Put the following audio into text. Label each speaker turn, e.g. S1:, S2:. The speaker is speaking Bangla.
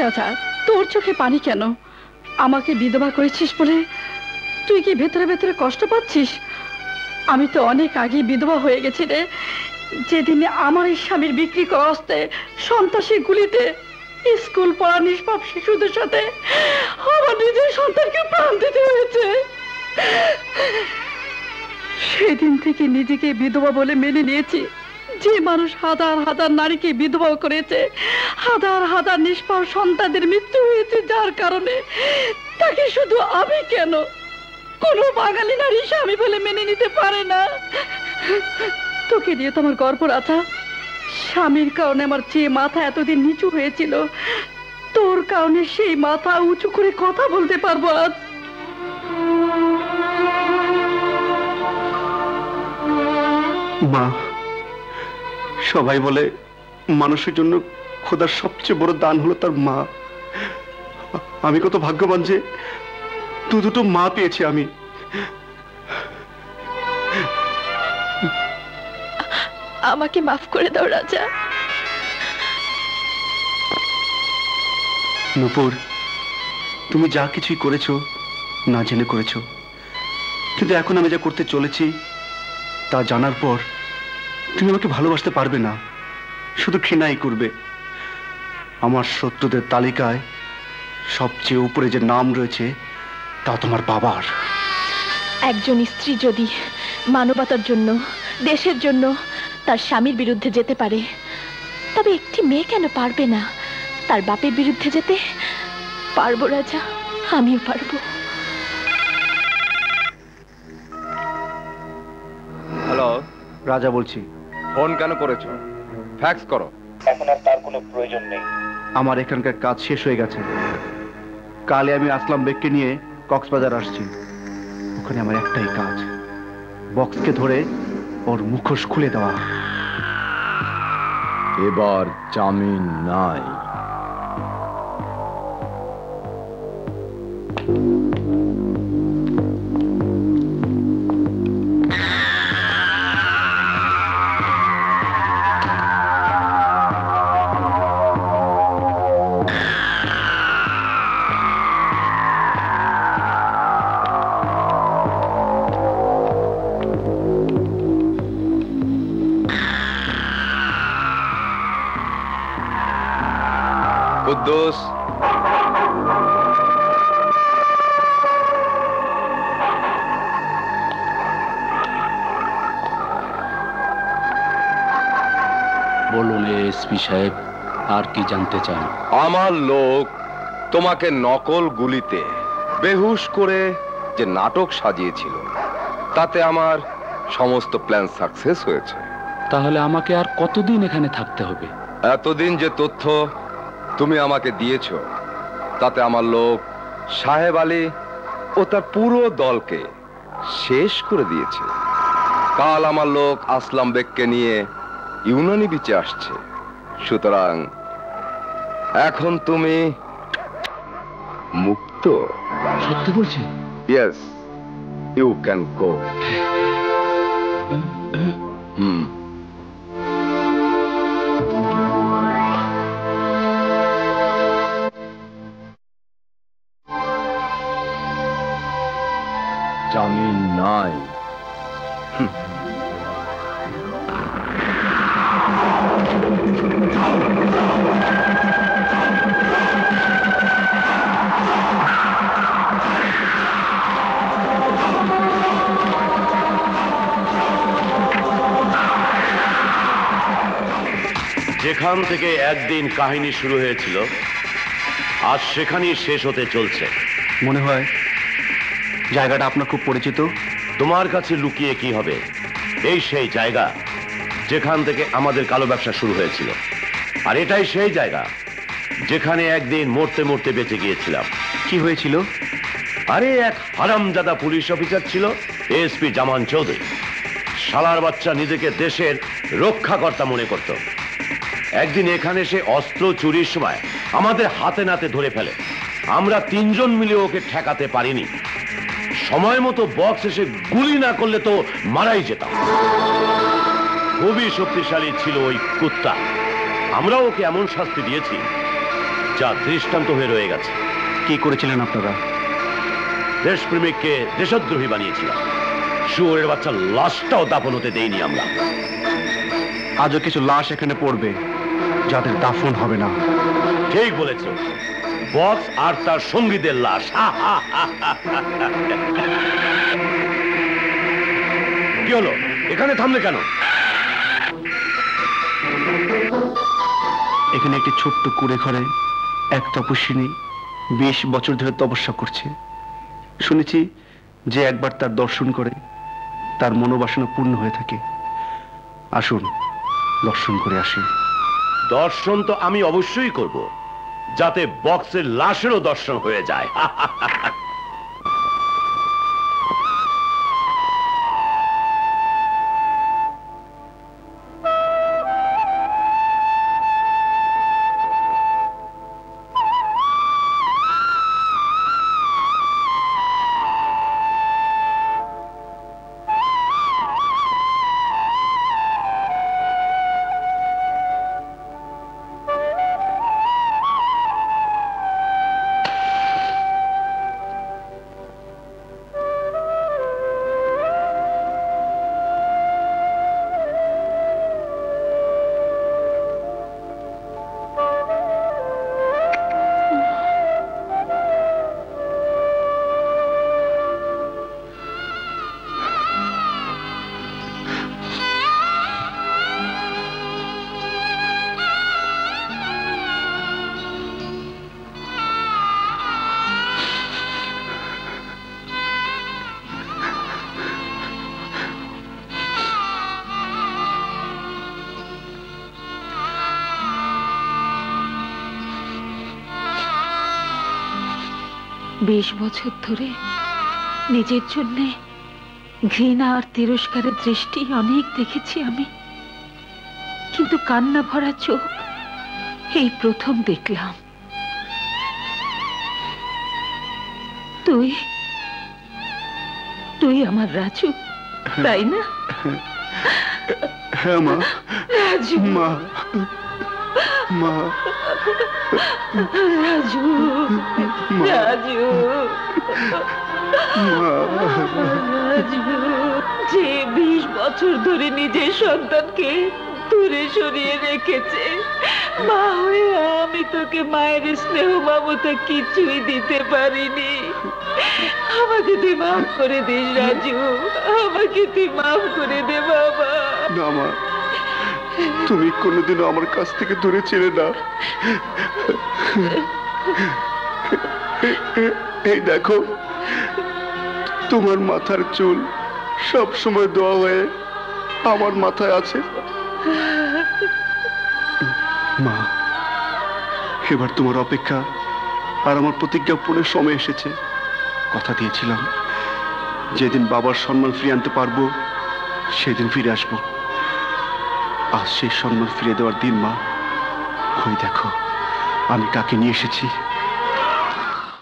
S1: রাজা, তোর চোখে পানি কেন? আমাকে বিধবা করেছিস বলে তুই কি ভেতরে ভেতরে কষ্ট পাচ্ছিস? আমি তো অনেক আগে বিধবা হয়ে গেছি রে। যেদিনে আমার এই স্বামীর বিক্রি করা অস্তে সন্ত্রাসী গুলিতে স্কুল পড়া নিষ্পাপ শিশুদের সাথে আমার নিজের সন্তানকে প্রাণ দিতে হয়েছে। সেদিন থেকে নিজেকে বিধবা বলে মেনে নিয়েছি। যে মানুষ হাজার হাজার নারীকে বিধবা করেছে, হাজার হাজার নিষ্পাপ সন্তানদের মৃত্যু হয়েছে যার কারণে, তাকে শুধু আমি কেন, কোনো বাঙালি নারী স্বামী বলে মেনে নিতে পারে না? তোকে নিয়ে তো আমার গর্ব রাজা। স্বামীর কারণে আমার যে মাথা এতদিন নিচু হয়েছিল, তোর কারণে সেই মাথা উঁচু করে কথা বলতে পারবো আজ।
S2: মা, সবাই বলে মানুষের জন্য খোদার সবচেয়ে বড় দান হলো তার মা। আমি কত ভাগ্যবান যে দুটো মা পেয়েছি আমি।
S1: আমাকে মাফ করে দাও রাজা।
S2: নূপুর, তুমি যা কিছুই করেছো না জেনে করেছো, কিন্তু এখন আমি যা করতে চলেছি তা জানার পর তুমি আমাকে ভালোবাসতে পারবে না, শুধু ঘৃণাই করবে। আমার শত্রুদের তালিকায় সবচেয়ে উপরে যে নাম রয়েছে তা তোমার বাবার।
S3: একজন স্ত্রী যদি মানবতার জন্য, দেশের জন্য তার স্বামীর বিরুদ্ধে যেতে পারে, তবে একটি মেয়ে কেন পারবে না তার বাপের বিরুদ্ধে যেতে? পারবো রাজা, আমিও পারবো।
S4: হ্যালো,
S2: রাজা বলছি।
S4: ফোন কেন করেছো? ফ্যাক্স করো।
S2: এখন আর তার কোনো প্রয়োজন নেই। আমার এখানকার কাজ শেষ হয়ে গেছে। কালে আমি আসলাম বেগকে নিয়ে কক্সবাজার আসছি। ওখানে আমার একটাই কাজ, বক্সকে ধরে ওর মুখোশ খুলে দেওয়া।
S4: এবার জামিন নাই। কুদ্দুস,
S5: বলুন এসপি সাহেব, আর কি জানতে চান?
S4: আমার লোক তোমাকে নকল গুলিতে বেহুশ করে যে নাটক সাজিয়েছিল, তাতে আমার সমস্ত প্ল্যান সাকসেস হয়েছে।
S5: তাহলে আমাকে আর কতদিন এখানে থাকতে হবে?
S4: এতদিন যে তথ্য তুমি আমাকে দিয়েছো, তাতে আমার লোক সাহেব আলী ও তার পুরো দলকে শেষ করে দিয়েছে। কাল আমার লোক আসলাম বেগকে নিয়ে ইউনানি বিচে আসছে। সুতরাং এখন তুমি মুক্ত।
S5: সত্যি বলছেন?
S4: Yes, you can go. জামিন নাই।
S6: যেখান থেকে একদিন কাহিনী শুরু হয়েছিল, আজ সেখানেই শেষ হতে চলছে।
S2: মনে হয় জায়গাটা আপনার খুব পরিচিত।
S6: তোমার কাছে লুকিয়ে কি হবে? এই সেই জায়গা যেখান থেকে আমাদের কালো ব্যবসা শুরু হয়েছিল, আর এটাই সেই জায়গা যেখানে একদিন মরতে মরতে বেঁচে গিয়েছিলাম।
S2: কি হয়েছিল?
S6: আরে এক হারামজাদা পুলিশ অফিসার ছিল, এসপি জামান চৌধুরী। শালার বাচ্চা নিজেকে দেশের রক্ষাকর্তা মনে করত। একদিন এখানে সে অস্ত্র চুরির সময় আমাদের হাতে নাতে ধরে ফেলে। আমরা তিনজন মিলে ওকে ঠেকাতে পারিনি। সময় মতো বক্স এসে গুলি না করলে তো মারাই যেতাম। খুবই শক্তিশালী ছিল ওই কুত্তা। আমরা ওকে এমন শাস্তি দিয়েছি যা দৃষ্টান্ত হয়ে রয়ে গেছে।
S2: কি করেছিলেন আপনারা?
S6: দেশপ্রেমিককে দেশদ্রোহী বানিয়েছিলাম। শুয়োরের বাচ্চা লাশটাও দাফন হতে দেইনি আমরা।
S2: আজও কিছু লাশ এখানে পড়বে যাদের দাফন হবে না।
S6: ঠিক বলেছ, বক্স আর তার সঙ্গীদের লাশ। কি হলো, এখানে থামলে কেন?
S2: এখানে একটি ছোট্ট কুড়ে ঘরে এক তপস্বিনী 20 বছর ধরে তপস্যা করছে। শুনেছি যে একবার তার দর্শন করে তার মনোবাসনা পূর্ণ হয়ে থাকে। আসুন দর্শন করে আসি।
S6: দর্শন তো আমি অবশ্যই করব, যাতে বক্সের লাশেরও দর্শন হয়ে যায়।
S1: 20 বছর ধরে নিজের জন্য ঘৃণা আর তিরস্কারের দৃষ্টি অনেক দেখেছি আমি, কিন্তু কান্না ভরা চোখ এই প্রথম দেখলাম। তুই তুই আমার রাজু, তাই না?
S2: হ্যাঁ মা।
S1: রাজু,
S2: মা, মা,
S1: রাজু, রাজু, রাজু, যে 20 বছর ধরে নিজের সন্তানকে দূরে সরিয়ে রেখেছে, মা হয়ে আমি তোকে মায়ের স্নেহ মমতা কিছুই দিতে পারিনি। আমাকে তুই মাফ করে দিস রাজু, আমাকে তুই মাফ করে দে বাবা।
S2: না মা, তুমি কোনোদিনও আমার কাছ থেকে দূরে ছিলে না। এই দেখো, তোমার মাথার চুল সব সময় দোয়া হয়ে আমার মাথায় আছে। মা, এবার তোমার অপেক্ষা আর আমার প্রতিজ্ঞা পূরণের সময় এসেছে। কথা দিয়েছিলাম যেদিন বাবার সম্মান ফিরিয়ে আনতে পারবো সেদিন ফিরে আসবো। আজ সেই সম্মান ফিরিয়ে দেওয়ার দিন মা। ওই দেখো আমি কাকে নিয়ে এসেছি।